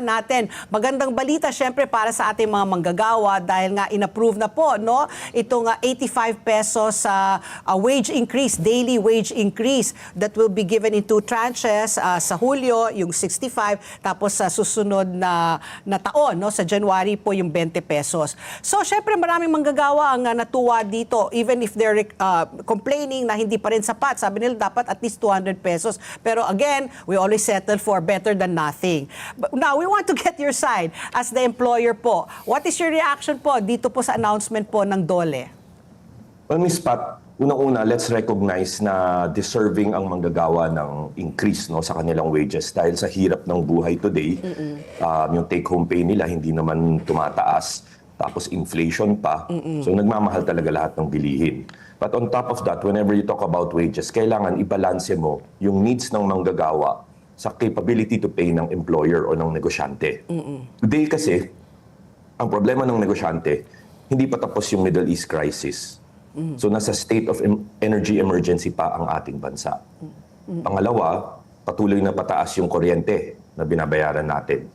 natin. Magandang balita syempre para sa ating mga manggagawa dahil nga inapprove na po no itong 85 pesos wage increase, daily wage increase that will be given in 2 tranches sa Hulyo yung 65 tapos sa susunod na taon no sa January po yung 20 pesos. So syempre maraming manggagawa ang natuwa dito even if they're complaining na hindi pa rin sapat. Sabi nila dapat at least 200 pesos. Pero again, we always settle for better than nothing. But now we want to get your side as the employer po. What is your reaction po dito po sa announcement po ng DOLE? Well, Ms. Pat, unang-una, let's recognize na deserving ang manggagawa ng increase no, sa kanilang wages dahil sa hirap ng buhay today. Yung take-home pay nila hindi naman tumataas, tapos inflation pa. So nagmamahal talaga lahat ng bilihin. But on top of that, whenever you talk about wages, kailangan ibalanse mo yung needs ng manggagawa sa capability to pay ng employer o ng negosyante. Today kasi, ang problema ng negosyante, hindi pa tapos yung Middle East crisis. So nasa state of energy emergency pa ang ating bansa. Pangalawa, patuloy na pataas yung kuryente na binabayaran natin.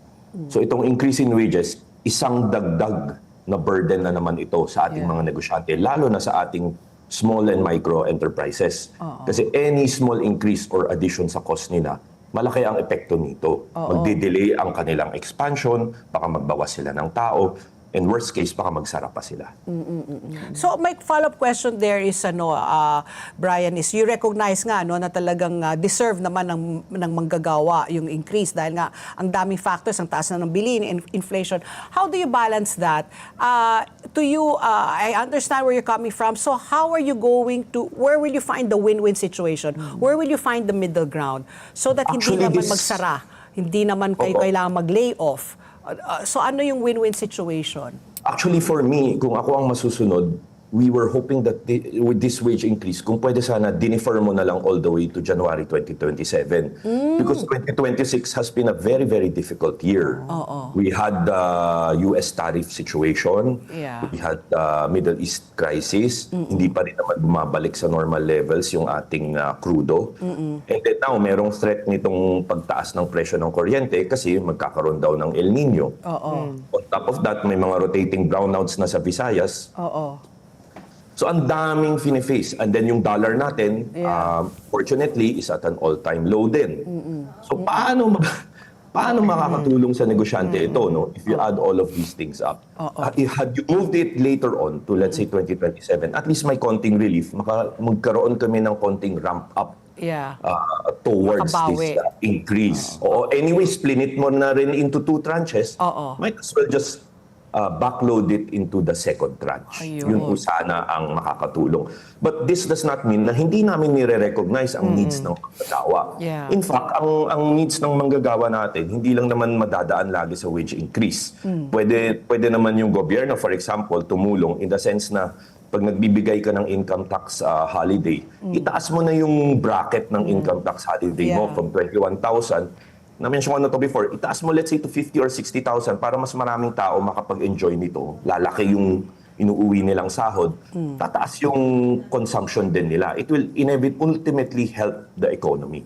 So itong increase in wages, isang dagdag na burden na naman ito sa ating mga negosyante, lalo na sa ating small and micro enterprises. Kasi any small increase or addition sa cost nila, malaki ang epekto nito. Magde-delay ang kanilang expansion, baka magbawas sila ng tao, and worst case, baka magsara pa sila. So my follow-up question there is, Brian, is you recognize nga no, na talagang deserve naman ng manggagawa yung increase dahil nga ang daming factors, ang taas na ng bilihin, inflation. How do you balance that? I understand where you're coming from. So how are you going to, where will you find the win-win situation? Where will you find the middle ground? So that Actually, hindi naman magsara, hindi naman kayo kailangan mag-lay off. So ano yung win-win situation? Actually, for me, kung ako ang masusunod, we were hoping that with this wage increase, kung pwede sana, dinifer mo na lang all the way to January 2027. Because 2026 has been a very, very difficult year. We had the US tariff situation. We had the Middle East crisis. Hindi pa rin naman bumabalik sa normal levels yung ating crudo. And then now, merong threat nitong pagtaas ng presyo ng kuryente kasi magkakaroon daw ng El Nino. On top of that, may mga rotating brownouts na sa Visayas. So ang daming fini-face. And then yung dollar natin, fortunately, is at an all-time low din. So paano makakatulong sa negosyante ito no? If you add all of these things up? Had you moved it later on to let's say 2027, at least may konting relief, magkaroon kami ng konting ramp up towards this increase. Anyway, split mo na rin into 2 tranches. Might as well just backload it into the second tranche. Yun po sana ang makakatulong. But this does not mean na hindi namin nire-recognize ang needs ng manggagawa. In fact, ang needs ng manggagawa natin, hindi lang naman madadaan lagi sa wage increase. Pwede naman yung gobyerno, for example, tumulong in the sense na pag nagbibigay ka ng income tax holiday, itaas mo na yung bracket ng income tax holiday mo from 21,000. Na-mention ko na to before, itaas mo let's say to 50 or 60,000 para mas maraming tao makapag-enjoy nito. Lalaki yung inuuwi nilang sahod. Tataas yung consumption din nila. It will ultimately help the economy.